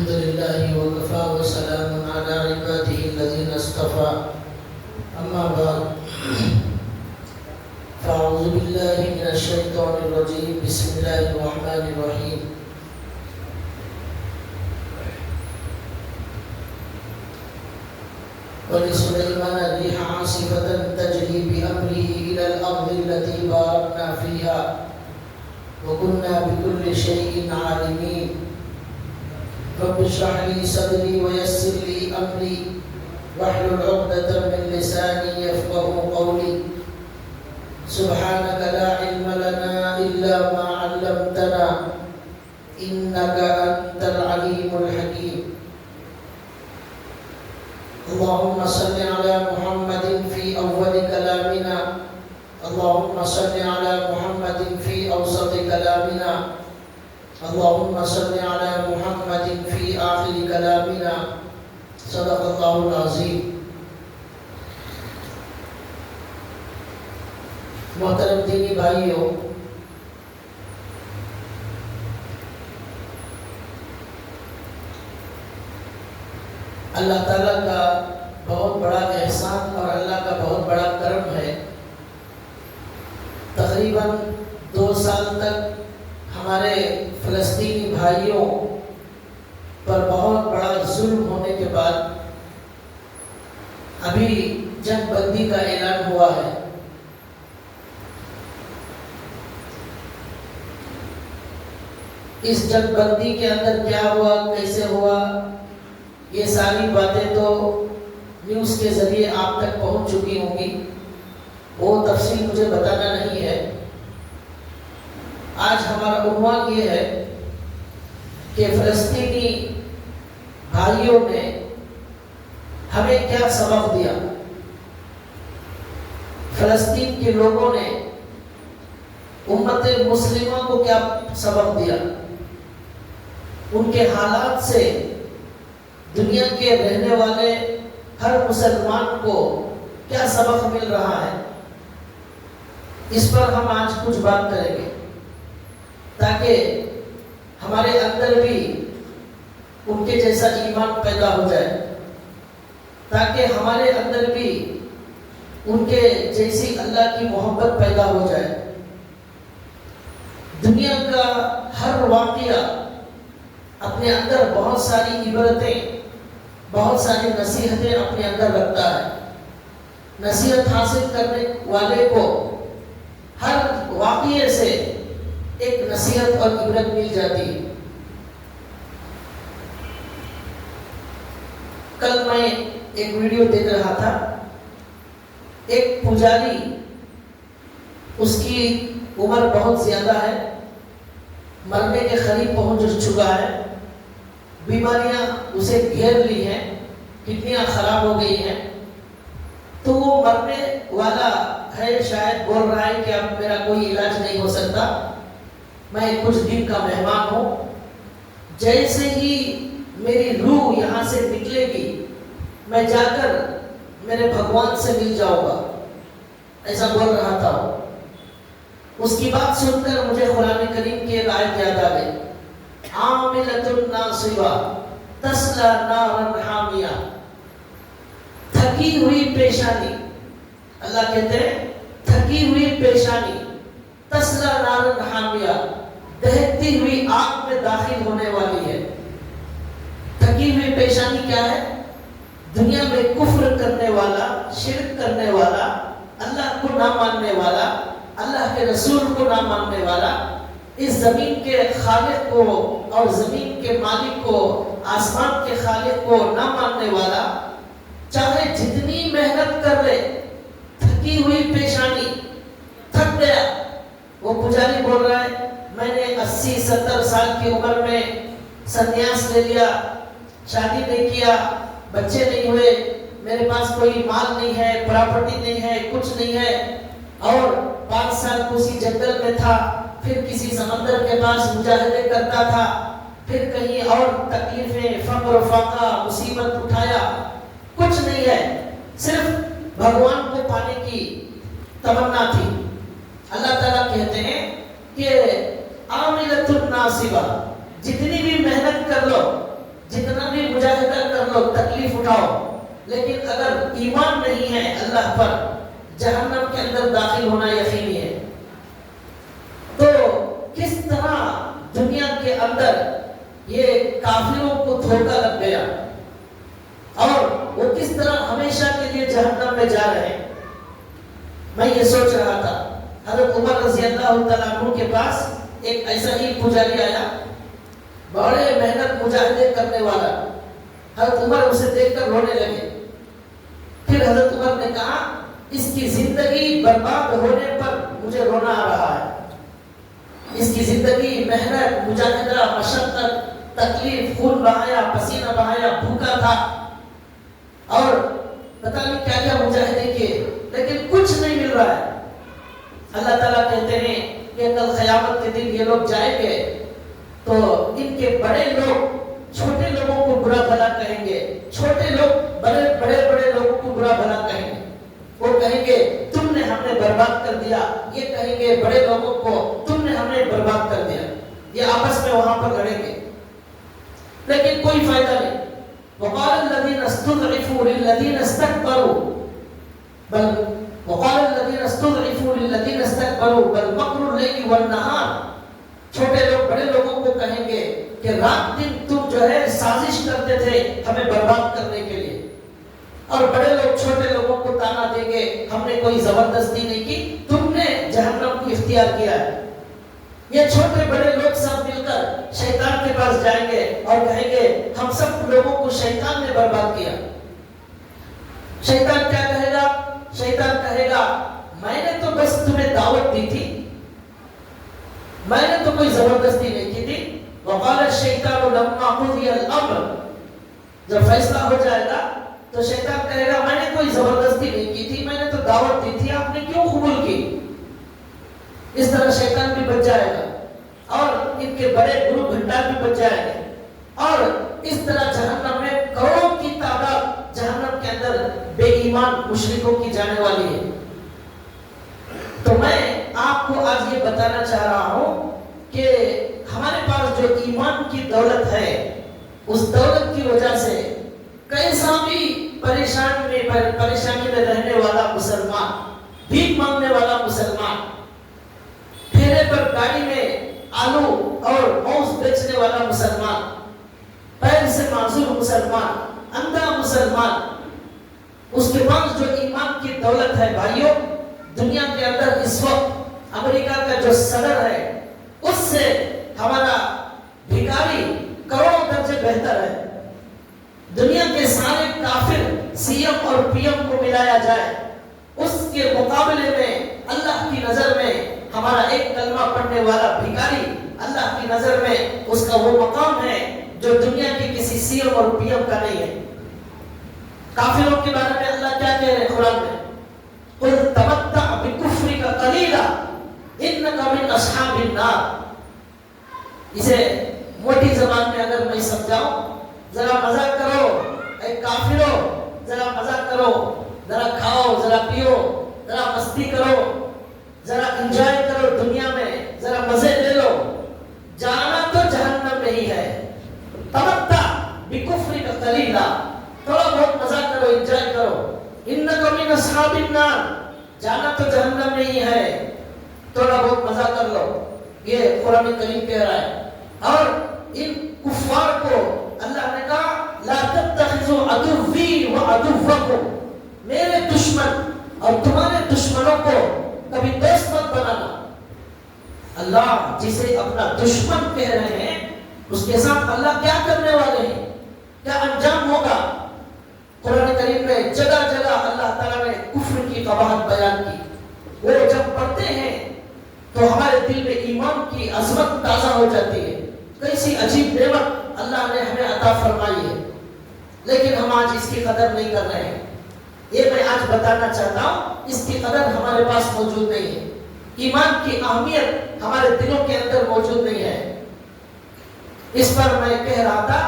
الحمد لله وكفى وسلام على عباده الذين اصطفى أما بعد فأعوذ بالله من الشيطان الرجيم بسم الله الرحمن الرحيم ولسليمان الريح عاصفة تجري بأمره إلى الأرض التي باركنا فيها وكنا بكل شيء عالمين رب اشرح لي صدري ويسر لي أمري واحلل عقدة من لساني يفقهوا قولي سبحانك لا علم لنا إلا ما علمتنا إنك أنت العليم الحكيم اللهم صل على محمد في أول كلامنا اللهم صل على محمد في أوسط كلامنا اللهم صل على محمد في آخر كلامنا صدق الله العظيم. محترم دینی بھائیوں، اللہ تعالیٰ کا بہت بڑا احسان اور اللہ کا بہت بڑا کرم ہے. تقریباً 2 سال تک ہمارے فلسطینی بھائیوں پر بہت بڑا ظلم ہونے کے بعد ابھی جنگ بندی کا اعلان ہوا ہے. اس جنگ بندی کے اندر کیا ہوا، کیسے ہوا، یہ ساری باتیں تو نیوز کے ذریعے آپ تک پہنچ چکی ہوں گی، وہ تفصیل مجھے بتانا نہیں ہے. آج ہمارا عنوان یہ ہے کہ فلسطینی بھائیوں نے ہمیں کیا سبق دیا، فلسطین کے لوگوں نے امت مسلمہ کو کیا سبق دیا، ان کے حالات سے دنیا کے رہنے والے ہر مسلمان کو کیا سبق مل رہا ہے. اس پر ہم آج کچھ بات کریں گے تاکہ ہمارے اندر بھی ان کے جیسا ایمان پیدا ہو جائے، تاکہ ہمارے اندر بھی ان کے جیسی اللہ کی محبت پیدا ہو جائے. دنیا کا ہر واقعہ اپنے اندر بہت ساری عبرتیں، بہت ساری نصیحتیں اپنے اندر رکھتا ہے. نصیحت حاصل کرنے والے کو ہر واقعے سے ایک نصیحت اور عبرت مل جاتی ہے. کل میں ایک ویڈیو دیکھ رہا تھا، ایک پجاری، اس کی عمر بہت زیادہ ہے، مرنے کے قریب پہنچ چکا ہے، بیماریاں اسے گھیر لی ہیں، کڈنیاں خراب ہو گئی ہیں، تو وہ مرنے والا ہے، شاید بول رہا ہے کہ اب میرا کوئی علاج نہیں ہو سکتا، میں کچھ دن کا مہمان ہوں، جیسے ہی میری روح یہاں سے نکلے گی میں جا کر میرے بھگوان سے مل جاؤں گا، ایسا بول رہا تھا. اس کی بات سن کر مجھے قرآن کریم کی ایک آیت یاد آ گئی، عاملۃ ناصبہ تصلی نارا حامیہ. تھکی ہوئی پیشانی، اللہ کہتے ہیں تھکی ہوئی پیشانی تصلی نارا حامیہ، دہکتی ہوئی آگ میں داخل ہونے والی ہے. تھکی ہوئی پیشانی کیا ہے؟ دنیا میں کفر کرنے والا، شرک کرنے والا، اللہ کو نہ ماننے والا، اللہ کے رسول کو نہ ماننے والا، اس زمین کے خالق کو اور زمین کے مالک کو، آسمان کے خالق کو نہ ماننے والا، چاہے جتنی محنت کر لے، تھکی ہوئی پیشانی، تھک گیا. وہ پجاری بول رہا ہے میں نے 80-70 سال کی عمر میں سنیاس لے لیا، شادی نہیں کیا، بچے نہیں ہوئے، میرے پاس کوئی مال نہیں ہے، پراپرٹی نہیں ہے، کچھ نہیں ہے، اور 5 سال کسی جنگل میں تھا، پھر کسی سمندر کے پاس مجاہدے کرتا تھا، پھر کہیں اور تکلیفیں، فقر و فاقہ، مصیبت اٹھایا، کچھ نہیں ہے، صرف بھگوان کو پانے کی تمنا تھی. اللہ تعالیٰ کہتے ہیں کہ عاملۃ ناصبہ، جتنی بھی محنت کر لو، تکلیف اٹھاؤ، لیکن اگر ایمان نہیں ہے اللہ پر، جہنم کے اندر داخل ہونا یقینی ہے۔ تو کس طرح دنیا کے اندر یہ کافروں کو دھوکہ لگ گیا اور وہ کس طرح ہمیشہ کے لیے جہنم میں جا رہے ہیں۔ میں یہ سوچ رہا تھا، حضرت عمر رضی اللہ تعالیٰ عنہ کے پاس ایک ایسا ہی پجاری آیا، بڑے محنت مجاہدے کرنے والا۔ حضرت عمر اسے دیکھ کر رونے لگے۔ پھر حضرت عمر نے کہا، اس کی زندگی برباد ہونے پر مجھے رونا آ رہا ہے۔ اس کی زندگی محنت، مجاہدہ، مشقت، تکلیف، خون بہایا، پسینہ بہایا، بھوکا تھا اور پتہ نہیں کیا کیا مجاہدے کیے، لیکن کچھ نہیں مل رہا ہے۔ اللہ تعالیٰ کہتے ہیں کہ کل قیامت کے دن یہ لوگ جائیں گے تو ان کے بڑے لوگ چھوٹے لوگوں کو برا بھلا کہیں گے، چھوٹے لوگ بڑے لوگوں کو برا بھلا کہیں گے۔ وہ کہیں گے تم نے ہمیں برباد کر دیا، یہ کہیں گے بڑے لوگوں کو تم نے ہمیں برباد کر دیا۔ یہ آپس میں وہاں پر لڑیں گے، لیکن کوئی فائدہ نہیں۔ وقال الذين استضعفوا للذين استكبروا بل مكر الليل والنهار۔ چھوٹے لوگ بڑے لوگوں کو کہیں گے کہ رات دن تم جو ہے سازش کرتے تھے ہمیں برباد کرنے کے لیے، اور بڑے لوگ چھوٹے لوگوں کو تانا دیں گے ہم نے کوئی زبردستی نہیں کی، تم نے جہنم کو اختیار کیا ہے۔ یہ چھوٹے بڑے لوگ سب مل کر شیطان کے پاس جائیں گے اور کہیں گے ہم سب لوگوں کو شیطان نے برباد کیا۔ شیطان کیا کہے گا؟ شیطان کہے گا میں نے تو بس تمہیں دعوت دی تھی، میں نے تو کوئی زبردستی نہیں کی تھی۔ وقال الشیطان لما قضی الامر، جب فیصلہ ہو جائے گا تو شیطان کہے گا میں نے کوئی زبردستی نہیں کی تھی، میں نے تو دعوت دی تھی، آپ نے کیوں قبول کی؟ اس طرح شیطان بھی بچ جائے گا اور ان کے بڑے گرو بھنڈار بھی بچ جائیں گے، اور اس طرح جہنم میں کروڑوں کی تعداد جہنم کے اندر بے ایمان مشرکوں کی جانے والی ہے۔ تو میں آپ کو آج یہ بتانا چاہ رہا ہوں کہ ہمارے پاس جو ایمان کی دولت ہے، اس دولت کی وجہ سے کیسا بھی پریشانی میں رہنے والا مسلمان، بھیک مانگنے والا مسلمان، ٹھیلے پر گاڑی میں آلو اور موز بیچنے والا مسلمان، پیر سے معذور مسلمان، اندھا مسلمان، اس کے پاس جو ایمان کی دولت ہے بھائیوں، دنیا کے اندر اس وقت امریکہ کا جو صدر ہے اس سے ہمارا بھکاری کروڑوں درجے بہتر ہے۔ دنیا کے سارے کافر سی ایم اور پی ایم کو ملایا جائے، اس کے مقابلے میں اللہ کی نظر میں ہمارا ایک کلمہ پڑھنے والا بھکاری اللہ کی نظر میں اس کا وہ مقام ہے جو دنیا کے کسی سی ایم اور پی ایم کا نہیں ہے۔ کافروں کے بارے میں اللہ کیا کہہ رہے ہیں قرآن میں؟ قل تمتع بکفرک قلیلا انک من اصحاب النار۔ اسے موٹی زبان میں اگر میں سمجھاؤں، ذرا مزہ کرو اے کافرو، ذرا مزہ کرو، ذرا کھاؤ، ذرا پیو، ذرا مستی کرو، ذرا انجوائے کرو دنیا میں، ذرا مزے لے لو، جانا تو جہنم میں ہی ہے۔ تمتع بکفرک قلیلا، تھوڑا بہت مزہ کرو، انجوائے کرو، انک من اصحاب النار، جانا تو جہنم میں ہی ہے، تھوڑا بہت مزہ کر لو۔ یہ قرآن کریم کہہ رہا ہے۔ اور ان کفار کو اللہ نے کہا لا تتخذوا عدوی وعدوکم، میرے دشمن اور تمہارے دشمنوں کو کبھی دوست مت بنانا۔ اللہ جسے اپنا دشمن کہہ رہے ہیں اس کے ساتھ اللہ کیا کرنے والے ہیں، کیا انجام ہوگا؟ قرآن کریم میں جگہ جگہ اللہ تعالیٰ نے کفر کی قباحت بیان کی۔ وہ جب پڑھتے ہیں تو ہمارے دل میں ایمان کی عظمت تازہ ہو جاتی ہے، کیسی عجیب نعمت اللہ نے ہمیں عطا فرمائی ہے، لیکن ہم آج اس کی قدر نہیں کر رہے ہیں۔ یہ میں آج بتانا چاہتا ہوں، اس کی قدر ہمارے پاس موجود نہیں ہے، ایمان کی اہمیت ہمارے دلوں کے اندر موجود نہیں ہے۔ اس پر میں کہہ رہا تھا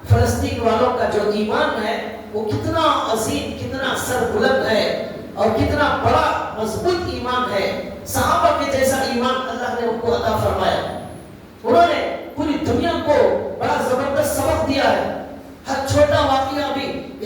فلسطین والوں کا جو ایمان ہے وہ کتنا عظیم، کتنا سربلند ہے اور کتنا بڑا مضبوط ایمان ہے۔ صحابہ کے جیسا ایمان اللہ نے ان کو عطا فرمایا۔ انہوں نے پوری دنیا کو بڑا زبردست سبق دیا ہے۔ ہر چھوٹا واقعہ بھی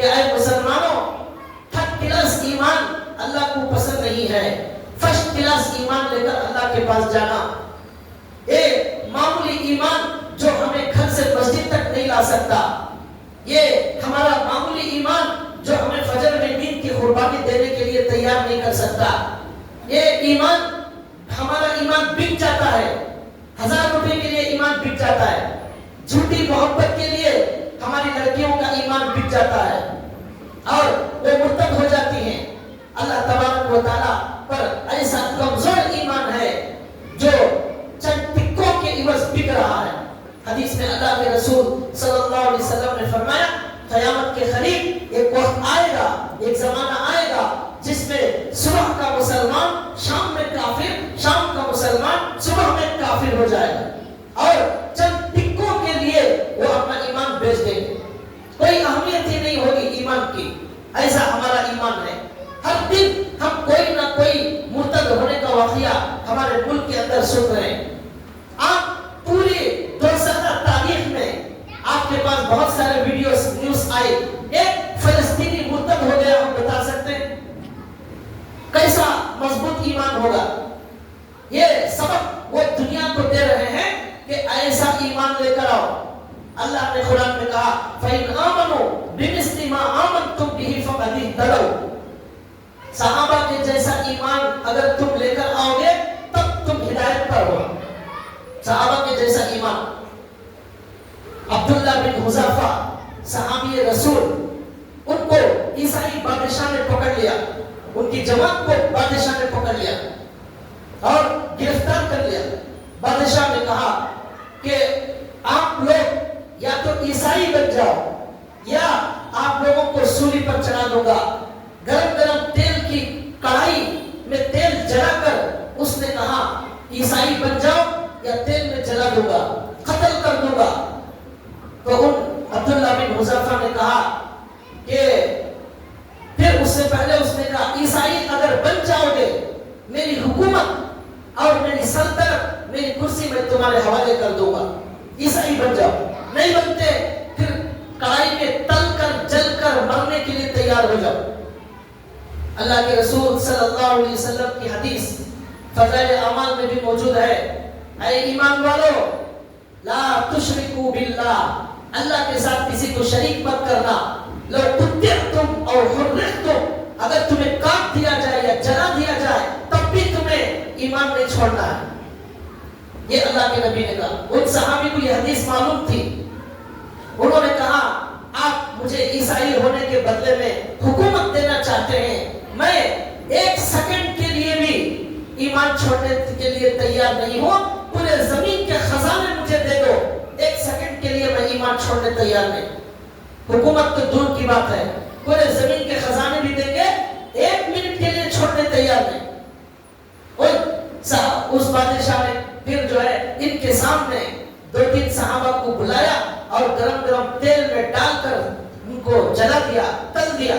کہ اے مسلمانوں، تھرڈ کلاس ایمان اللہ کو پسند نہیں ہے، فرسٹ کلاس ایمان لے کر اللہ کے پاس جانا. ایک معمولی ایمان جو ہمیں گھر سے مسجد تک نہیں لا سکتا، یہ ہمارا معمولی ایمان جو ہمیں فجر میں نیند کی قربانی دینے کے لیے تیار نہیں کر سکتا، یہ ایمان ہمارا ایمان بک جاتا ہے. 1000 روپے کے لیے ایمان بک جاتا ہے. جھوٹی محبت کے لیے ہماری لڑکیوں کا ایمان بک جاتا ہے اور وہ مرتد ہو جاتی ہیں. اللہ تبارک و تعالیٰ پر ایسا کمزور ایمان ہے جو چند ٹکوں کے عوض بک رہا ہے. حدیث میں اللہ کے رسول صلی اللہ علیہ وسلم نے فرمایا قیامت کے قریب ایک وقت آئے گا، ایک زمانہ آئے گا جس میں صبح کا مسلمان شام میں کافر، شام کا مسلمان صبح میں کافر ہو جائے گا اور چند ٹکوں کے لیے وہ اپنا ایمان بیچ دیں گے. کوئی اہمیت ہی نہیں ہوگی ایمان کی. ایسا ہمارا ایمان ہے. ہر دن ہم کوئی نہ کوئی مرتد ہونے کا واقعہ ہمارے ملک کے اندر سن رہے ہیں. آپ پوری دوسرہ تاریخ میں آپ کے پاس بہت سارے ویڈیوز نیوز آئے. ایک فلسطینی مرتد ہو گیا، ہم بتا سکتے ہیں کیسا مضبوط ایمان ہوگا. یہ سبق وہ دنیا کو دے رہے ہیں کہ ایسا ایمان لے کر آؤ. اللہ نے قرآن میں کہا فَإِنْ آمَنُوا بِمِثْلِ مَا آمَنْتُمْ بِهِ فَقَدِ اهْتَدَوْا. صحابہ کے جیسا ایمان اگر تم لے کر آؤ گے تب تم ہدایت پر ہو. صحابہ کے جیسا ایمان. عبداللہ بن حذافہ صحابی رسول، ان کو عیسائی بادشاہ نے پکڑ لیا، ان کی جماعت کو بادشاہ نے پکڑ لیا اور گرفتار کر لیا. بادشاہ نے کہا کہ آپ لوگ یا تو عیسائی بن جاؤ یا آپ لوگوں کو سولی پر چڑھا دوں گا. گرم گرم تیل کی کڑھائی میں تیل جلا کر اس نے کہا عیسائی بن جاؤ یا تیل میں جلا دوں گا، قتل کر دوں گا. تو ان عبداللہ بن حذافہ نے کہا کہ پھر اس سے پہلے اس نے کہا عیسائی اگر بن جاؤ گے میری حکومت اور میری سلطنت، میری کرسی میں تمہارے حوالے کر دوں گا. عیسائی بن جاؤ. نہیں بنتے پھر کڑھائی میں تل کر جل کر مرنے کے لیے تیار ہو جاؤ. اللہ کے رسول صلی اللہ علیہ وسلم کی حدیث فضائل اعمال میں بھی موجود ہے. اے ایمان والو لا تشرکوا باللہ، اللہ کے ساتھ کسی کو شریک مت کرنا. لو قتلتم او حرقتم، اگر تمہیں کاٹ دیا جائے یا جلا دیا جائے تب بھی تمہیں ایمان نہیں چھوڑنا ہے. یہ اللہ کے نبی نے کہا. ان صحابی کو یہ حدیث معلوم تھی. انہوں نے کہا آپ مجھے عیسائی ہونے کے بدلے میں حکومت دینا چاہتے ہیں، میں ایک سیکنڈ کے لیے بھی ایمان چھوڑنے کے لیے تیار نہیں ہوں. پورے زمین کے خزانے مجھے دے دو، ایک سیکنڈ کے لیے میں ایمان چھوڑنے تیار نہیں. حکومت تو دور کی بات ہے، پورے زمین کے خزانے بھی دیں گے، ایک منٹ کے لیے چھوڑنے تیار نہیں. اس بادشاہ نے پھر جو ہے ان کے سامنے 2-3 صحابہ کو بلایا اور گرم گرم تیل میں ڈال کر ان کو جلا دیا، تل دیا.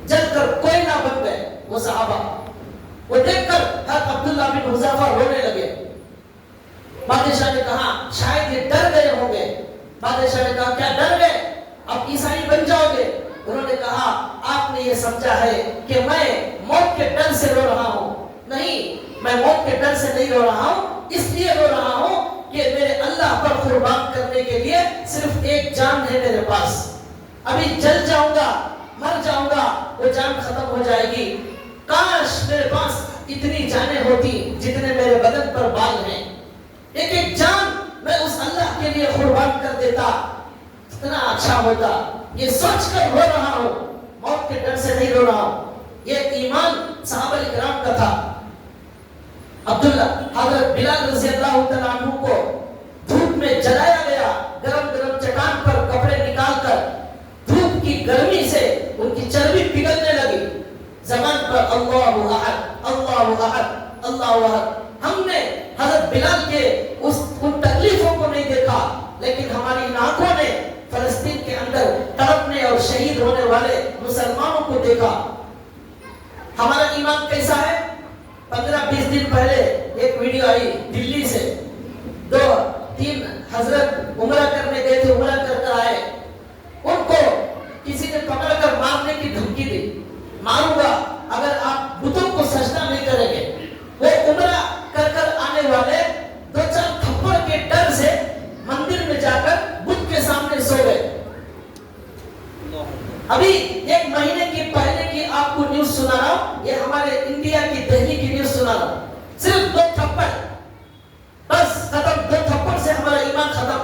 جل کر کوئلہ بن گئے وہ صحابہ. وہ دیکھ کر حضرت عبداللہ بن حذافہ رونے لگے. بادشاہ نے کہا شاید یہ ڈر گئے ہوں گے. بادشاہ نے کہا کیا ڈر گئے؟ اب عیسائی بن جاؤ گے؟ انہوں نے کہا آپ نے یہ سمجھا ہے کہ میں موت کے ڈر سے رو رہا ہوں. نہیں، میں موت کے ڈر سے نہیں رو رہا ہوں، اس لیے رو رہا ہوں کہ میرے اللہ پر قربان کرنے کے لیے صرف ایک جان ہے میرے پاس. ابھی جل جاؤں گا، مر جاؤں گا، وہ جان ختم ہو جائے گی. کاش میرے پاس اتنی جانیں ہوتی جتنے میرے بدن پر بال ہیں. ایک ایک جان میں اس اللہ کے لیے قربان کر دیتا، اتنا اچھا ہوتا. یہ سوچ کر رو رہا ہوں، موت کے ڈر سے نہیں رو رہا ہوں. یہ ایمان صحابہ کرام کا تھا. عبداللہ حضرت بلال رضی اللہ تعالیٰ عنہ کو دھوپ میں جلایا گیا، گرم گرم چٹان پر کپڑے نکال کر دھوپ کی گرمی سے ان کی چربی پگھلنے لگی. زبان پر اللہ احد اللہ احد اللہ احد. ہم نے حضرت بلال کے ان تکلیفوں کو نہیں دیکھا، لیکن ہماری آنکھوں نے فلسطین کے اندر تڑپنے اور شہید ہونے والے مسلمانوں کو دیکھا. ہمارا ایمان کیسا ہے؟ 15-20 دن پہلے ایک ویڈیو آئی دلی سے. 2-3 حضرت عمرہ کرنے گئے تھے، عمرہ کر کر آئے. ان کو کسی نے پکڑ کر ابھی ایک مہینے کی پہلے کی آپ کو نیوز سنا رہا ہوں، یہ ہمارے انڈیا کی دہلی کی نیوز سنا رہا ہوں، صرف 2 تھپڑ بس ختم، 2 تھپڑ سے ہمارا ایمان ختم.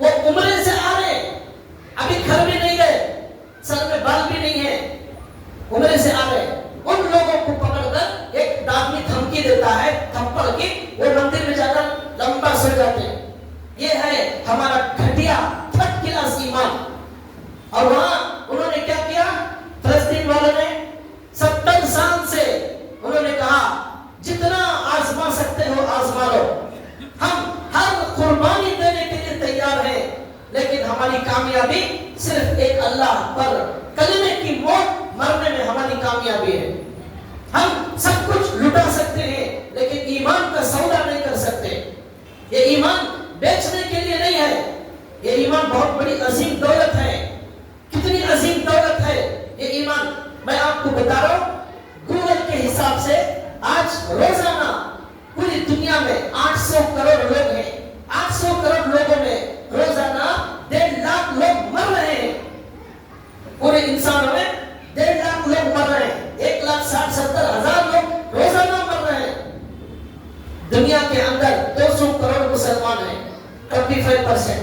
وہ عمرے سے آ رہے ہیں، ابھی گھر بھی نہیں گئے، سر میں بال بھی نہیں ہے، عمرے سے آ رہے ہیں. ان لوگوں کو پکڑ کر ایک آدمی دھمکی دیتا ہے تھپڑ کی، وہ مندر میں جا کر لمبا سو جاتے ہیں. یہ ہے ہمارا گھٹیا تھرڈ کلاس ایمان. اور وہاں انہوں نے کیا کیا؟ فلسطین والوں نے 70 سال سے انہوں نے کہا جتنا آزما سکتے ہو آزما لو، ہم ہر قربانی دینے کے لیے تیار ہیں، لیکن ہماری کامیابی صرف ایک اللہ پر کلمے کی موت مرنے میں ہماری کامیابی ہے. ہم سب کچھ لٹا سکتے ہیں لیکن ایمان کا سودا نہیں کر سکتے. یہ ایمان بیچنے کے لیے نہیں ہے، یہ ایمان بہت بڑی عظیم دولت ہے. کتنی عظیم دولت ہے یہ ایمان، میں آپ کو بتا رہا ہوں. گوگل کے حساب سے آج روزانہ پوری دنیا میں 800 کروڑ لوگ ہیں. 800 کروڑ لوگوں میں روزانہ 1.5 لاکھ لوگ مر رہے ہیں. پورے انسانوں میں 1.5 لاکھ لوگ مر رہے ہیں. 1,60,70,000 لوگ روزانہ مر رہے ہیں. دنیا کے اندر 200 کروڑ مسلمان ہیں، 25%.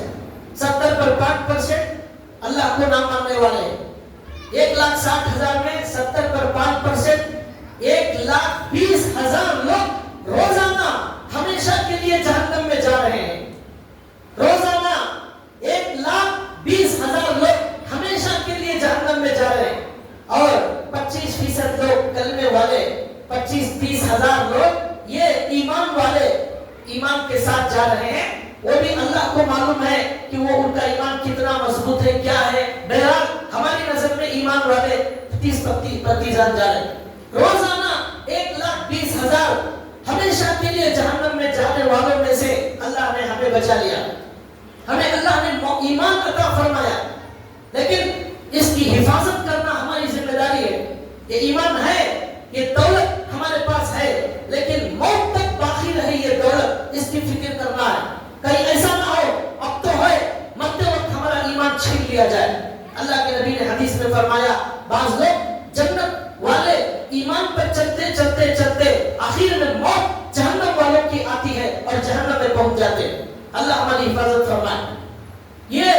70 پر 5% اللہ کو نہ ماننے والے ہیں. 1,60,000 میں 70 پر 5%، 1,20,000 لوگ روزانہ ہمیشہ کے لیے جہنم میں جا رہے ہیں. روزانہ 1,20,000 لوگ ہمیشہ کے لیے جہنم میں جا رہے ہیں. اور 25% لوگ کلمے والے، 25-30,000 لوگ یہ ایمان والے ایمان کے ساتھ جا رہے ہیں. وہ بھی اللہ کو معلوم ہے کہ وہ ان کا ایمان کتنا مضبوط ہے، کیا ہے. بہرحال ہماری نظر میں ایمان والے 30-35 جا رہے ہیں. روزانہ 1,20,000 ہمیشہ کے لیے جہنم میں جانے والوں میں سے اللہ نے ہمیں بچا لیا. ہمیں اللہ نے ایمان عطا فرمایا، لیکن اس کی حفاظت کرنا ہماری ذمہ داری ہے. یہ ایمان ہے، یہ دولت ہمارے پاس ہے، لیکن موت تک باقی رہے یہ دولت، اس کی فکر کرنا ہے. کہیں ایسا نہ ہو اب تو ہے مرتے وقت ہمارا ایمان چھین لیا جائے. اللہ کے نبی نے حدیث میں فرمایا بعض لوگ جنت والے ایمان پر چلتے چلتے چلتے آخر میں موت جہنم والوں کی آتی ہے اور جہنم میں پہنچ جاتے ہیں. اللہ ہماری حفاظت فرمائے. یہ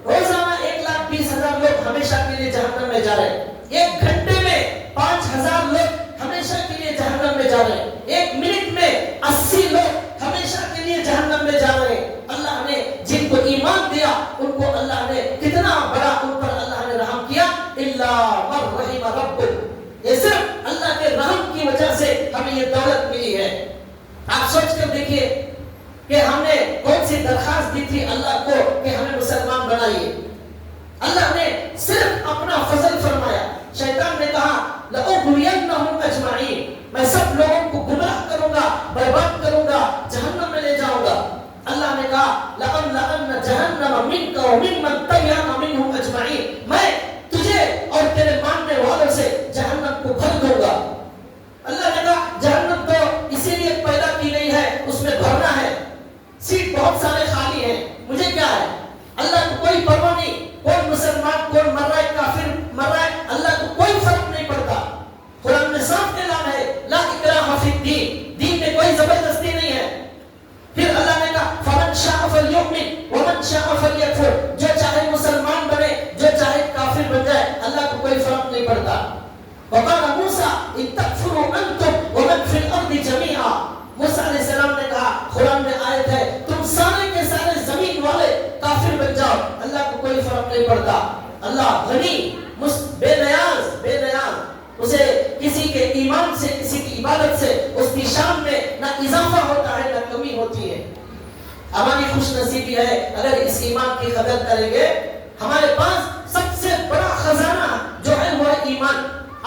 روزانہ 1,20,000 لوگ ہمیشہ کے لیے جہنم میں جا رہے ہیں. 1 گھنٹے میں 5,000 لوگ ہمیشہ کے لیے جہنم میں جا رہے ہیں. 1 منٹ میں 80 لوگ ہمیشہ کے لیے جہنم میں جا رہے ہیں. اللہ نے جن کو ایمان دیا ان کو اللہ نے کتنا بڑا ان پر اللہ نے رحم کیا. الا من رحم ربک، یہ صرف اللہ کے رحم کی وجہ سے ہمیں یہ دولت ملی ہے. آپ سوچ کر دیکھیے کہ ہم نے کون سی درخواست دی تھی اللہ کو کہ ہمیں مسلمان بنائیے. اللہ نے صرف اپنا فضل فرمایا. شیطان نے کہا لَأُغْوِيَنَّهُمْ أَجْمَعِينَ، میں سب لوگوں کو گمراہ کروں گا، برباد کروں گا، جہنم میں لے جاؤں گا. اللہ نے کہا لَأَمْلَأَنَّ جَهَنَّمَ مِنْكَ وَمِمَّنْ تَبِعَكَ مِنْهُمْ أَجْمَعِينَ، میں تجھے اور تیرے ماننے والوں سے جہنم کو بھر دوں گا. اللہ نے کہا جہنم تو اسی لیے پیدا کی گئی ہے، اس میں بھرنا ہے، سیٹ بہت سارے خالی ہیں، مجھے کیا ہے. اللہ کو کوئی پرواہ نہیں، کون مسلمان کون مر رہا ہے، کافر مر رہا ہے، اللہ کو کوئی فرق نہیں پڑتا. قرآن میں صاف اعلان ہے لا اکراہ فی الدین، دین میں کوئی زبردستی نہیں ہے. پھر اللہ نے کہا فمن شاء فلیؤمن ومن شاء فلیکفر، جو چاہے مسلمان بنے جو چاہے کافر بن جائے، اللہ کو کوئی فرق نہیں پڑتا. وقال موسیٰ ان تکفروا انتم ومن فی الارض جمیعا، موسیٰ علیہ السلام نے کہا قرآن میں آیت ہے تم سارے کے سارے زمین والے کافر بن جاؤ، اللہ کو کوئی فرق نہیں پڑتا. اللہ غنی بے نیاز، اسے کسی کے ایمان سے کسی کی عبادت سے اس کی شان میں نہ اضافہ ہوتا ہے نہ کمی ہوتی ہے. ہماری خوش نصیبی ہے اگر اس ایمان کی قدر کریں گے. ہمارے پاس سب سے بڑا خزانہ جو ہے وہ ہے ایمان.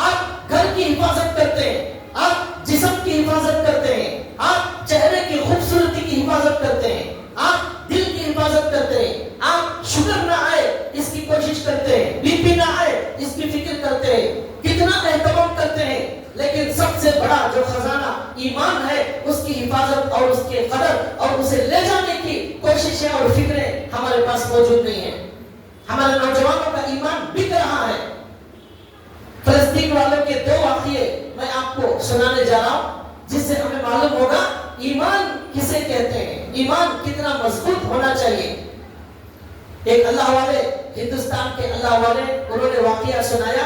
آپ گھر کی حفاظت کرتے ہیں، آپ جسم کی حفاظت کرتے ہیں، آپ چہرے کی خوبصورتی کی حفاظت کرتے ہیں، آپ دل کی حفاظت کرتے ہیں، آپ شوگر نہ آئے اس کی کوشش کرتے ہیں، بی پی نہ آئے اس کی فکر کرتے ہیں، کتنا اہتمام کرتے ہیں. لیکن سب سے بڑا جو خزانہ ایمان ہے اس کی حفاظت اور اس کے قدر اور اسے لے جانے کی کوششیں اور فکریں ہمارے پاس موجود نہیں ہیں. ہمارے نوجوانوں کا ایمان بک رہا ہے۔ فلسطین والوں کے دو واقعے میں آپ کو سنانے جا رہا ہوں جس سے ہمیں معلوم ہوگا ایمان کسے کہتے ہیں، ایمان کتنا مضبوط ہونا چاہیے۔ ایک اللہ والے، ہندوستان کے اللہ والے، انہوں نے واقعہ سنایا۔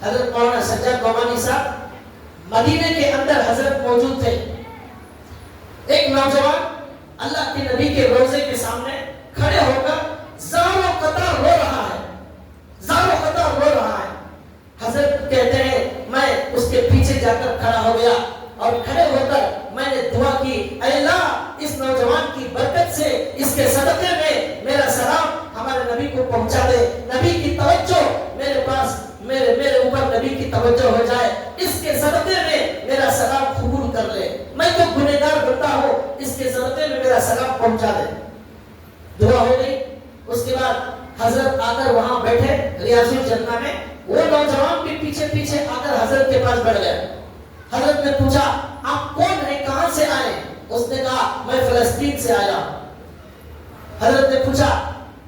حضرت مولانا سجاد نعمانی صاحب مدینے کے اندر حضرت موجود تھے۔ ایک نوجوان اللہ کے نبی کے روزے کے سامنے کھڑے ہو کر زاروں قطار رو رہا ہے، زاروں قطار رو رہا ہے۔ حضرت کہتے ہیں میں اس کے پیچھے جا کر کھڑا ہو گیا اور کھڑے ہو کر میں نے دعا کی، اے اللہ اس نوجوان کی برکت سے، اس کے صدقے میں میرا سلام ہمارے نبی کو پہنچا دے، نبی کی توجہ میرے پاس، میرے اوپر نبی کی توجہ ہو جائے، اس کے صدقے میں میرا سلام قبول کر لے، میں تو گنہگار بندہ ہوں، اس کے صدقے میں میرا سلام پہنچا دے۔ دعا ہو گئی۔ اس کے بعد حضرت آ کر وہاں بیٹھے ریاض الجنہ میں، وہ نوجوان بھی پیچھے پیچھے آ کر حضرت کے پاس بیٹھ گئے۔ حضرت نے پوچھا آپ کون ہیں، کہاں سے آئے؟ اس نے کہا میں فلسطین سے آیا۔ حضرت نے پوچھا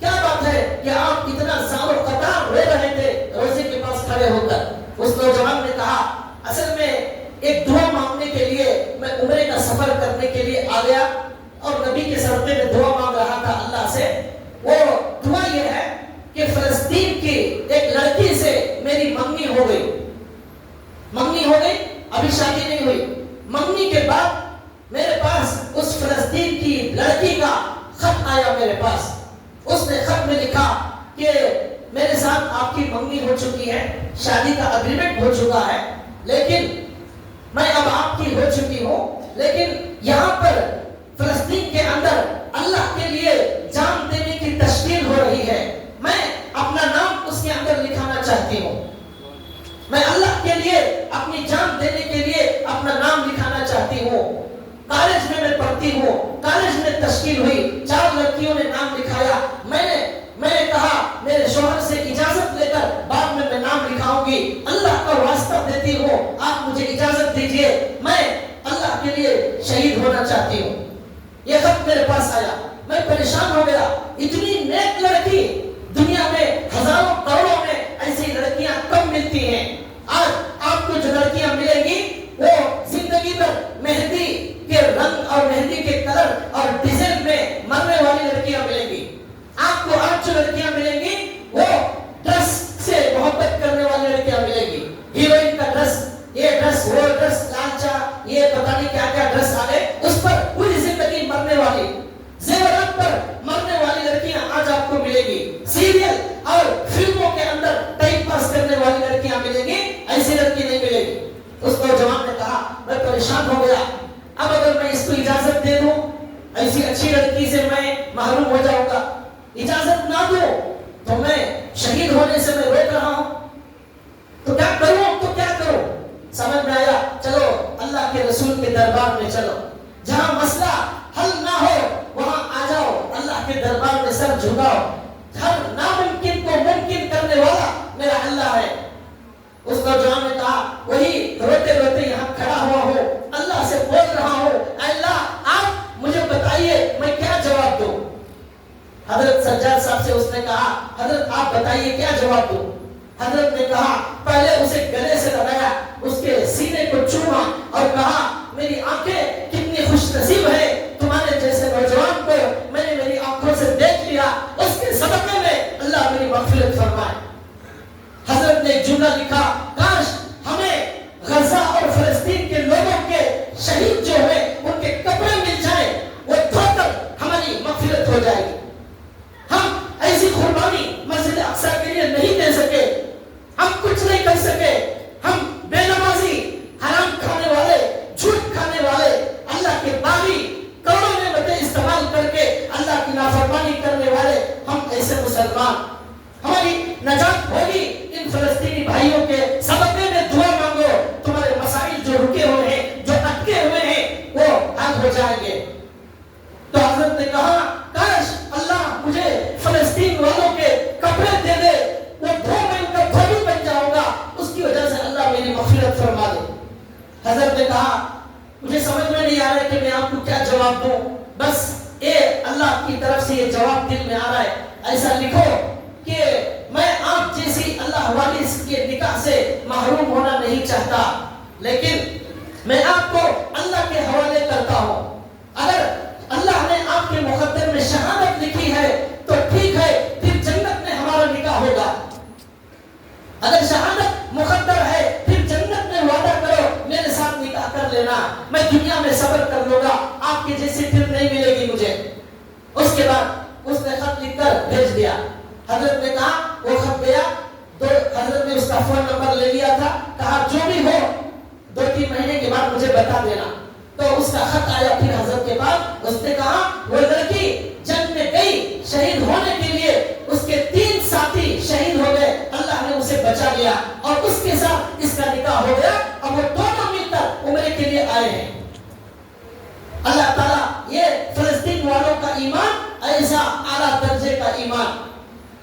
کیا بات ہے کہ آپ اتنا زار و قطار رو رہے تھے روزے کے پاس کھڑے ہو کر؟ اس نوجوان نے کہا اصل میں ایک دعا مانگنے کے لیے میں عمرے کا سفر کرنے کے لیے آ گیا اور نبی کے صدقے میں دعا مانگ رہا تھا اللہ سے۔ وہ دعا یہ ہے کہ فلسطین کی ایک لڑکی سے میری منگنی ہو گئی، منگنی ہو گئی، ابھی شادی نہیں ہوئی۔ منگنی کے بعد میرے پاس اس فلسطین کی لڑکی کا خط آیا میرے پاس۔ اس نے خط میں لکھا کہ میرے ساتھ آپ کی منگنی ہو چکی ہے، شادی کا اگریمنٹ ہو چکا ہے، لیکن میں اب آپ کی ہو چکی ہوں، لیکن یہاں پر فلسطین کے اندر اللہ کے لیے جان دینے کی تشکیل ہو رہی ہے، میں اپنا نام اس کے اندر لکھانا چاہتی ہوں، میں اللہ کے لیے اپنی جان دینے کے لیے اپنا نام لکھانا چاہتی ہوں۔ کالج میں پڑھتی ہوں، کالج میں تشکیل ہوئی، 4 لڑکیوں نے نام لکھایا، میں نے کہا میرے شوہر سے اجازت لے کر بعد میں نام لکھاؤں گی، اللہ کا واسطہ دیتی ہوں آپ مجھے اجازت دیجئے، میں اللہ کے لیے شہید ہونا چاہتی ہوں۔ یہ خط میرے پاس آیا، میں پریشان ہو گیا، اتنی نیک لڑکی دنیا میں ہزاروں کروڑوں میں ایسی لڑکیاں کم ملتی ہیں۔ آج آپ کو جو لڑکیاں ملیں گی وہ زندگی میں مہندی کے رنگ اور مہندی کے کلر اور ڈیزائن میں مرنے والی لڑکیاں ملیں گی۔ آپ کو آج جو لڑکیاں ملیں گی وہ ڈریس سے محبت کرنے والی لڑکیاں ملیں گی، ہیروئن کا ڈریس، یہ ڈریس وہ ڈریس، لالچا یہ پتہ نہیں کیا کیا ڈریس آ گئے، اس پر پوری زندگی مرنے والی، زیورات پر مرنے والی لڑکیاں آج آپ کو ملے گی، سیریل اور فلموں کے اندر ٹائم پاس کرنے والی لڑکیاں ملیں گی، ایسی لڑکی نہیں ملے گی۔ اس نوجوان نے کہا میں پریشان ہو گیا، اب اگر میں اس کو اجازت دے دوں ایسی اچھی لڑکی سے میں محروم ہو جاؤں گا، اجازت نہ دوں تو میں شہید ہونے سے میں روک رہا ہوں، تو کیا کروں؟ سمجھ میں آیا چلو اللہ کے رسول کے دربار میں چلو، جہاں مسئلہ حل نہ ہو وہاں آ جاؤ، اللہ کے دربار میں سر جھکاؤ، ہر ناممکن کو ممکن کرنے والا میرا اللہ ہے۔ اس نوجوان نے کہا وہی روتے روتے یہاں کھڑا ہوا ہوں، اللہ سے بول رہا ہوں اے اللہ آپ مجھے بتائیے میں کیا جواب دوں۔ حضرت سجاد صاحب سے اس نے کہا حضرت آپ بتائیے کیا جواب دوں۔ حضرت نے کہا پہلے اسے گلے سے لگایا، اس کے سینے کو چوما اور کہا میری آنکھیں کتنی خوش نصیب ہے، تمہارے جیسے نوجوان کو میں نے میری آنکھوں سے دیکھ لیا، اس کے صدقے میں اللہ میری مغفرت فرمائے۔ حضرت نے ایک جملہ لکھا کاش ہمیں غزہ اور فلسطین کے لوگوں کے شہید جو ہوئے ان کے کپڑے مل جائیں، وہ دھو کر ہماری مغفرت ہو جائے گی۔ ہم ایسی قربانی مسجد اقصی کے لیے نہیں دے سکے، ہم کچھ نہیں کر سکے، ہم بے نمازی، حرام کھانے والے، جھوٹ کھانے والے، اللہ کے باغی، کروڑوں نعمتیں استعمال کر کے اللہ کی نافرمانی کرنے والے ہم ایسے مسلمان، ہماری نجات ہوگی ان فلسطینی بھائیوں کے صدقے میں دعا مانگو، تمہارے مسائل جو رکے ہوئے ہیں، جو اٹکے ہوئے ہیں وہ حل ہو جائیں گے۔ تو حضرت نے کہا کاش اللہ مجھے فلسطین والوں کے کپڑے دے دے، وہ دھو میں ان کا دھوبی بن جاؤں گا، اس کی وجہ سے اللہ میری مغفرت فرما دے۔ حضرت نے کہا مجھے سمجھ میں نہیں آ رہا کہ میں آپ کو کیا جواب دوں، بس اے اللہ کی طرف سے یہ جواب دل میں آ رہا ہے، ایسا لکھو کہ کے نکاح سے محروم ہونا نہیں چاہتا، لیکن میں آپ کو اللہ کے حوالے کرتا ہوں۔ اگر اللہ نے آپ کے مقدر میں شہادت لکھی ہے تو ٹھیک ہے، پھر جنت میں ہمارا نکاح ہوگا۔ اگر شہادت مقدر ہے پھر جنت میں وعدہ کرو میرے ساتھ نکاح کر لینا، میں دنیا میں صبر کر لوں گا، آپ کی جیسی پھر نہیں ملے گی مجھے۔ اس کے بعد اس نے خط لکھ کر بھیج دیا۔ حضرت نے کہا، وہ خط گیا، تو حضرت نے اس کا فون نمبر لے لیا تھا، کہا جو بھی ہو 2-3 مہینے کے بعد مجھے بتا دینا۔ تو اس کا خط آیا پھر حضرت کے پاس، اس نے کہا وہ لڑکی جنگ میں گئی، شہید ہونے کے لیے اس کے 3 ساتھی شہید ہو گئے، اللہ نے اسے بچا لیا اور اس کے ساتھ اس کا نکاح ہو گیا۔ اب وہ دونوں مل کر عمرے کے لیے آئے ہیں۔ اللہ تعالیٰ، یہ فلسطین والوں کا ایمان ایسا اعلیٰ درجے کا ایمان،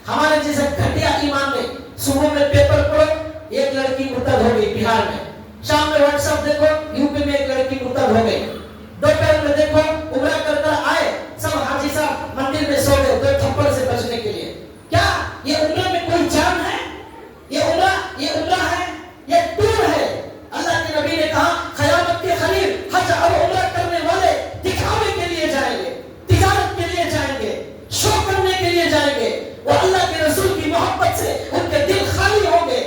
ہمارے جیسے گھٹیا ایمان نہیں۔ صبح میں پیپر پڑھو، ایک لڑکی مرتد ہو گئی بہار میں، شام میں واٹس ایپ دیکھو یو پی میں ایک لڑکی مرتد ہو گئی، دوپہر میں دیکھو عمرہ کر کر آئے سب حاجی صاحب مندر میں سو گئے 2 تھپڑ سے بچنے کے لیے۔ کیا یہ عمرہ میں کوئی جان ہے؟ یہ عمرہ ہے، یہ ٹور ہے۔ اللہ کے نبی نے کہا قیامت کے قریب حج اور عمرہ کرنے والے دکھاوے کے لیے جائیں گے، تجارت کے لیے جائیں گے، شو کرنے کے لیے جائیں گے، وہ اللہ کے رسول کی محبت سے ان کے دل خالی ہوں گے،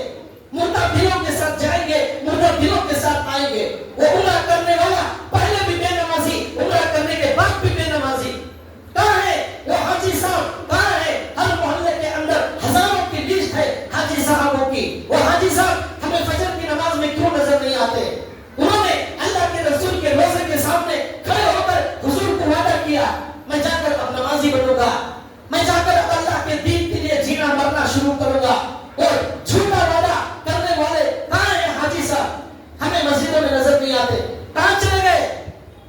مردہ دلوں کے ساتھ جائیں گے، مردہ دلوں کے ساتھ آئیں گے۔ وہ عمرہ کرنے والا پہلے بھی بے نمازی، عمرہ کرنے کے بعد بھی بے نمازی، کہاں ہے وہ حاجی صاحب؟ کہاں ہے؟ ہر محلے کے اندر ہزاروں کی لسٹ ہے حاجی صاحبوں کی، وہ حاجی صاحب ہمیں فجر کی نماز میں کیوں نظر نہیں آتے؟ انہوں نے اللہ کے رسول کے روزے کے سامنے کھڑے ہو کر حضور کو وعدہ کیا، میں جا کر اب نمازی بنوں گا، میں جا کر اب اللہ کے دین کے لیے جینا مرنا شروع کروں گا۔ اور جھوٹا وعدہ کرنے والے کہاں ہیں حاجی صاحب؟ ہمیں مسجدوں میں نظر نہیں آتے، کہاں چلے گئے؟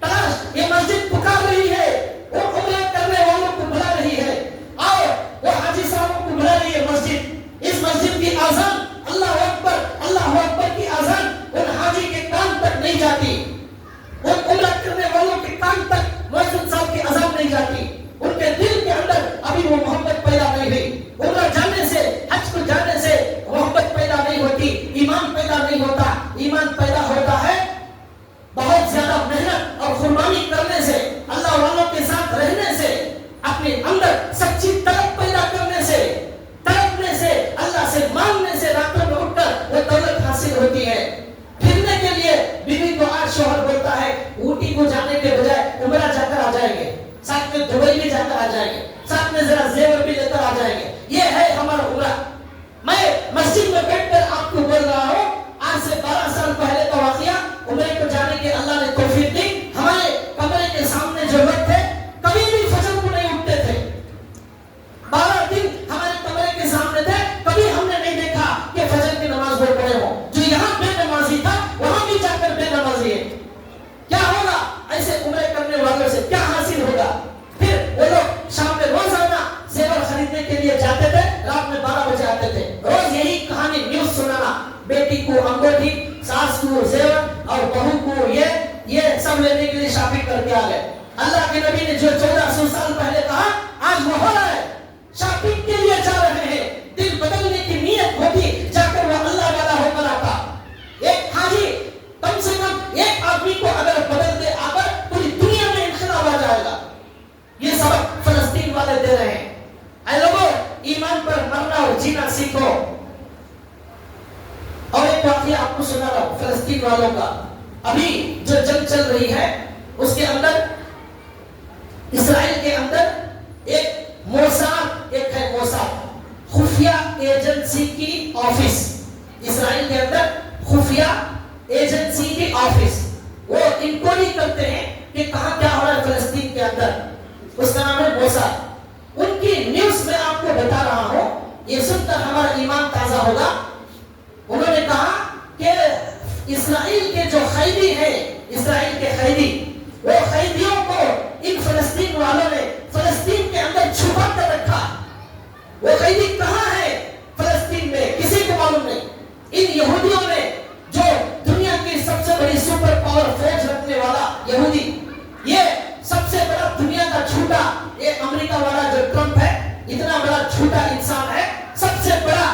تلاش، یہ مسجد پکار رہی ہے، وہ عمرہ کرنے والوں کو بلا رہی ہے، آؤ وہ حاجی صاحبوں کو بلا رہی ہے مسجد۔ اس مسجد کی آذان اللہ اکبر کی آذان ان حاجی کے کان تک نہیں جاتی، ان عمرہ کرنے والوں کے کان تک مؤذن صاحب کی آذان نہیں جاتی، ان کے دل کے اندر ابھی وہ محبت پیدا نہیں ہوئی۔ عمرہ جانے سے، حج کو جانے سے محبت پیدا نہیں ہوتی، ایمان پیدا نہیں ہوتا۔ ایمان پیدا ہوتا ہے بہت زیادہ محنت اور قربانی کرنے سے، اللہ والوں کے ساتھ رہنے سے، اپنے اندر سچی طلب پیدا کرنے سے، تڑپنے سے، اللہ سے مانگنے سے، راتوں میں اٹھ کر وہ دولت حاصل ہوتی ہے۔ پھرنے کے لیے بیوی کو آج شوہر بولتا ہے اوٹی کو جانے کے بجائے عمرہ جا کر آ جائیں گے، ساتھ میں دبئی بھی جا کر آ جائیں گے، ساتھ میں ذرا زیور بھی لے کر آ جائیں گے، یہ ہے ہمارا عمرہ۔ میں مسجد میں بیٹھ کر آپ کو بول رہا ہوں، آج سے 12 سال پہلے کا واقعہ، عمرے کو جانے کے اللہ نے توفیق دی۔ ہمارے کمرے کے سامنے جو لوگ تھے کبھی بھی فجر کو نہیں اٹھتے تھے، 12 دن ہمارے کمرے کے سامنے تھے، کبھی ہم نے نہیں دیکھا کہ فجر کی نماز وہ پڑھے ہوں۔ جو یہاں بے نمازی تھا وہاں بھی جا کر بے نمازی ہے۔ کیا ہوگا ایسے عمرے کرنے والوں سے؟ کیا حاصل ہوگا؟ پھر وہ لوگ شام میں روزانہ زیور خریدنے کے لیے جاتے تھے، رات میں 12 بجے آتے تھے، روز یہی کہانی نیوز سنانا، بیٹی کو انگوٹھی، ساس کو زیور اور بہو کو یہ سب لینے کے لیے شاپنگ کر کے آ گئے۔ اللہ کے نبی نے جو 1400 سال پہلے کہا آج وہ ہو رہا ہے، شاپنگ کے لیے جا رہے ہیں، دل بدلنے کی نیت ہوتی جا کر وہ اللہ والا ہو کر آتا۔ ایک حاجی کم سے کم ایک آدمی کو اگر بدل دے آ کر پوری دنیا میں انقلاب آ جائے گا۔ یہ سبق فلسطین والے دے رہے ہیں، اے لوگوں ایمان پر مرنا اور جینا سیکھو۔ اور ایک واقعہ آپ کو سنا رہا ہوں فلسطین والوں کا، ابھی جو جنگ چل رہی ہے اس کے اندر، اسرائیل کے اندر ایک موساد، ایک ہے موساد، خفیہ ایجنسی کی آفس، اسرائیل کے اندر خفیہ ایجنسی کی آفس، وہ انکوائری کرتے ہیں کہ کہاں کیا ہو رہا ہے فلسطین کے اندر، اس کا نام ہے موساد۔ ان کی نیوز میں آپ کو بتا رہا ہوں، یہ سن کر ہمارا ایمان تازہ ہوگا۔ انہوں نے کہا کہ اسرائیل کے جو قیدی ہیں، اسرائیل کے قیدی، وہ قیدیوں کو ان فلسطین والوں نے فلسطین کے اندر چھپا کر رکھا۔ وہ قیدی کہاں ہے فلسطین میں کسی کو معلوم نہیں۔ ان یہودیوں نے، جو دنیا کی سب سے بڑی سپر پاور فوج رکھنے والا یہودی، یہ سب سے بڑا دنیا کا جھوٹا، یہ امریکہ والا جو ٹرمپ ہے، اتنا بڑا جھوٹا انسان ہے، سب سے بڑا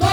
2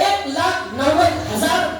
1,90,000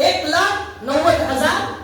1,90,000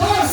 2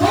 2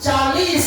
40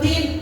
3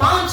$5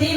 3,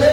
2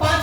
$5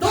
2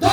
2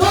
2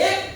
1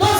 2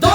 2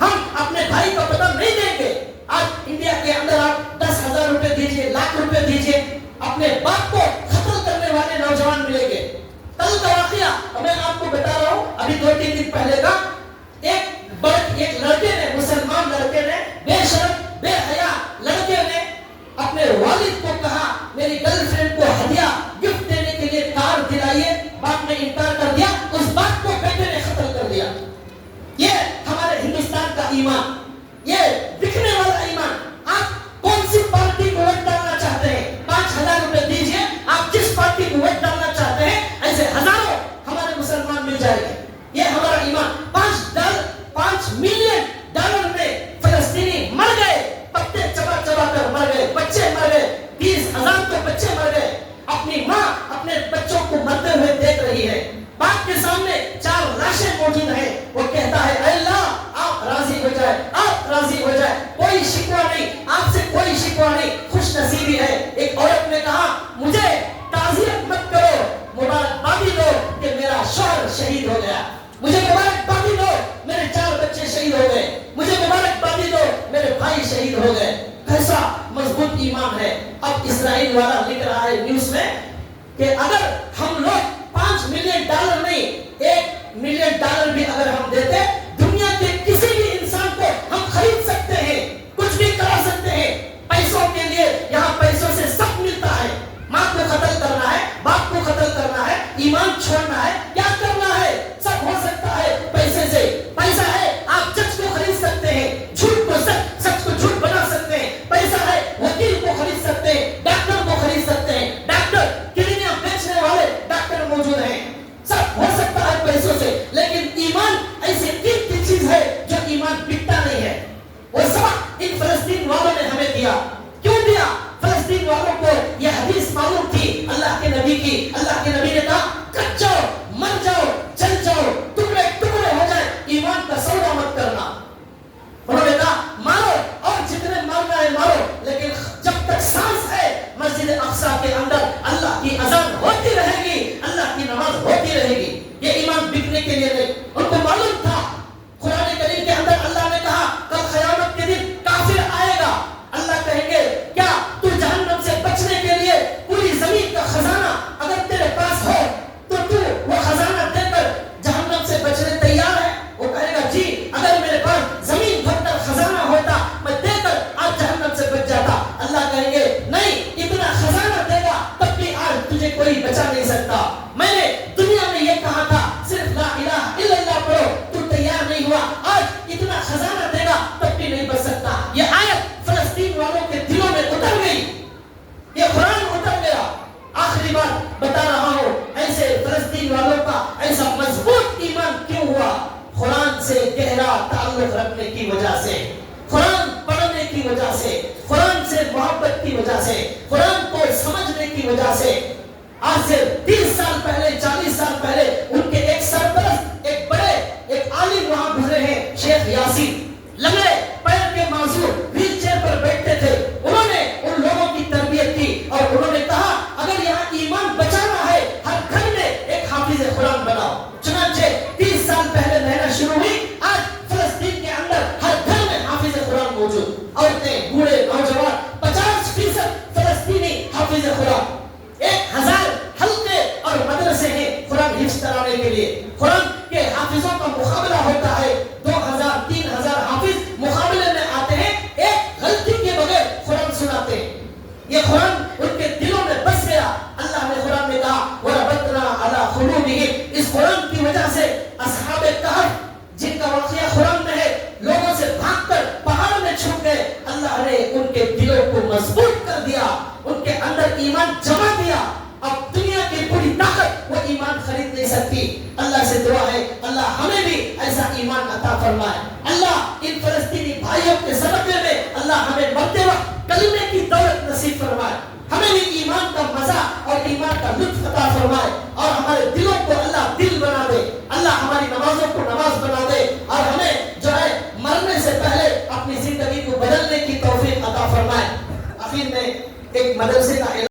ہم اپنے بھائی کا پتہ نہیں دیں گے. آج انڈیا کے اندر آپ 10,000 روپے دیجئے, لاکھ روپے دیجئے, اپنے باپ کو قتل کرنے والے نوجوان ملیں گے. کل کا واقعہ میں آپ کو بتا رہا ہوں, ابھی 2-3 دن پہلے کا. ایک لڑکے نے, مسلمان لڑکے نے, بے شرم بے حیا لڑکے نے اپنے والد کو کہا میری گرل فرینڈ کو ہدیہ گفٹ دینے کے لیے کار دلائیے. باپ نے انکار کر دیا, اس بات کو بیٹے نے قتل کر دیا. یہ ہمارے ہندوستان کا ایمان, یہ دکھنے والا ایمان. آپ کون سی پارٹی کو ووٹ ڈالنا چاہتے ہیں؟ 5,000 روپے دیجئے, آپ جس پارٹی کو ووٹ ڈالنا چاہتے ہیں, ایسے ہزاروں ہمارے مسلمان مل جائیں گے. یہ ہمارا ایمان. 5 ملین ڈالر میں فلسطینی مر گئے, پتے چبا چبا کر مر گئے, بچے مر گئے, 20,000 تو بچے مر گئے. اپنی ماں اپنے بچوں کو مرتے ہوئے دیکھ رہی ہے. باپ کے سامنے 4 لاشیں موجود ہیں. وہ کہتا ہے اے اللہ آپ راضی ہو جائے, آپ راضی ہو جائے, کوئی شکوہ نہیں, آپ سے کوئی شکوہ نہیں, خوش نصیبی ہے. ایک عورت نے کہا مجھے تعزیت مت کرو, مبارکبادی دو کہ میرا شوہر شہید ہو گیا, مجھے مبارکبادی دو میرے 4 بچے شہید ہو گئے, مجھے مبارکبادی دو میرے بھائی شہید ہو گئے. کیسا مضبوط ایمان ہے. اب اسرائیل والا لکھ رہا ہے نیوز میں کہ اگر ہم لوگ 5 ملین ڈالر نہیں, 1 ملین ڈالر بھی اگر ہم دیتے, دنیا کے کسی بھی انسان کو ہم خرید سکتے ہیں, کچھ بھی کرا سکتے ہیں. پیسوں کے لیے یہاں پیسوں سے سب ملتا ہے. ماں کو قتل کرنا ہے, باپ کو قتل کرنا ہے, ایمان چھوڑنا ہے, کیا کرنا ہے, سب ہو سکتا ہے پیسے سے. پیسہ ہے آپ جج کو خرید سکتے ہیں, جھوٹ کو سچ, سچ کو جھوٹ بنا سکتے ہیں. پیسہ ہے وکیل کو خرید سکتے ہیں, ڈاکٹر کو خرید سکتے ہیں. ڈاکٹر کلینیاں بیچنے والے ڈاکٹر موجود ہیں. سب ہو سکتا ہے پیسوں سے, لیکن ایمان ایسی قیمتی چیز ہے جو ایمان بکتا نہیں ہے. وہ سبق ان فلسطین والوں نے ہمیں دیا. کیوں دیا؟ فلسطین والوں کو یہ حدیث معلوم تھی اللہ کے نبی کی. اللہ کے نبی نے کہا کٹ جاؤ, مر جاؤ, چل جاؤ, ٹکڑے ٹکڑے ہو جائے, ایمان کا سودا مت کرنا. انہوں نے کہا مارو اور جتنے مارنا ہے مارو, لیکن جب تک سانس ہے مسجد اقصی کے اندر اللہ کی اذان ہوتی رہے گی, اللہ کی نماز ہوتی رہے گی. یہ ایمان بکنے کے لیے نہیں. ان کو معلوم تھا قرآن کریم کے اندر اللہ نے کہا کل قیامت کے دن کافر آئے گا, اللہ کہیں گے کیا تو جہنم سے بچنے کے لیے پوری زمین کا خزانہ اگر تیرے پاس ہو تو وہ خزانہ دے کر جہنم سے بچنے تیار ہے؟ وہ کہے گا جی, اگر میرے پاس زمین بھر کر خزانہ ہوتا میں دے کر آج جہنم سے بچ جاتا. اللہ کہیں گے نہیں, اتنا خزانہ دے گا تب بھی آج تجھے کوئی بچا نہیں سکتا. میں نے دنیا میں یہ کہا تھا صرف لا الہ الا اللہ پڑھو, تو تیار نہیں ہوا, آج اتنا خزانہ دے گا تب بھی نہیں بچ سکتا. یہ آیت فلسطین والوں کے دلوں میں اتر گئی, یہ قرآن اتر گیا. آخری بات بتا رہا ہوں, ایسے فلسطین والوں کا ایسا مضبوط ایمان کیوں ہوا؟ قرآن سے گہرا تعلق رکھنے کی وجہ سے, قرآن پڑھنے کی وجہ سے, قرآن سے محبت کی وجہ سے, قرآن کو سمجھنے کی وجہ سے. آج سے 30 سال پہلے, 40 سال پہلے ان کے ایک سرپرست, ایک بڑے, ایک عالم وہاں گزرے ہیں, شیخ یاسین. لنگڑے, پیر کے معذور, ویل چیئر پر بیٹھتے تھے. انہوں نے ان لوگوں کی تربیت کی اور انہوں نے کہا اگر یہاں ایمان بچانا ہے ہر گھر میں ایک حافظ قرآن بناؤ. چنانچہ 30 سال پہلے محنت شروع ہوئی, آج فلسطین کے اندر ہر گھر میں حافظ قرآن موجود. عورتیں, بوڑھے, نوجوان, 50% فلسطینی حافظ قرآن. 1000 حلقے اور مدرسے ہیں قرآن حفظ کرانے کے لیے. قرآن کے حافظوں کا مقابلہ ہوتا ہے, 2000-3000 حافظ مقابلے میں آتے ہیں, ایک غلطی کے بغیر قرآن سناتے ہیں. یہ قرآن ان کے دلوں میں بس گیا. اللہ نے قرآن میں کہا وَرَبَطْنَا عَلَىٰ قُلُوبِهِمْ, اس قرآن کی وجہ سے اصحاب کہف جن کا واقعہ قرآن میں ہے, لوگوں سے بھاگ کر پہاڑ میں چھپ گئے, اللہ نے ان کے دلوں کو مضبوط کر دیا, ان کے اندر ایمان جمع دیا. اب دنیا کی پوری طاقت وہ ایمان خرید نہیں سکتی. اللہ سے دعا ہے اللہ ہمیں بھی ایسا ایمان عطا فرمائے. اللہ ان فلسطینی بھائیوں کے صدقے میں اللہ ہمیں مرتے وقت کلمے کی دولت نصیب فرمائے, ہمیں بھی ایمان کا مزہ اور ایمان کا لطف عطا فرمائے, اور ہمارے دلوں کو اللہ دل بنا دے. اللہ ہماری نمازوں کو نماز بنا دے, اور ہمیں جو ہے مرنے سے پہلے اپنی زندگی کو بدلنے کی توفیق عطا فرمائے. آخر میں ایک مدرسے کا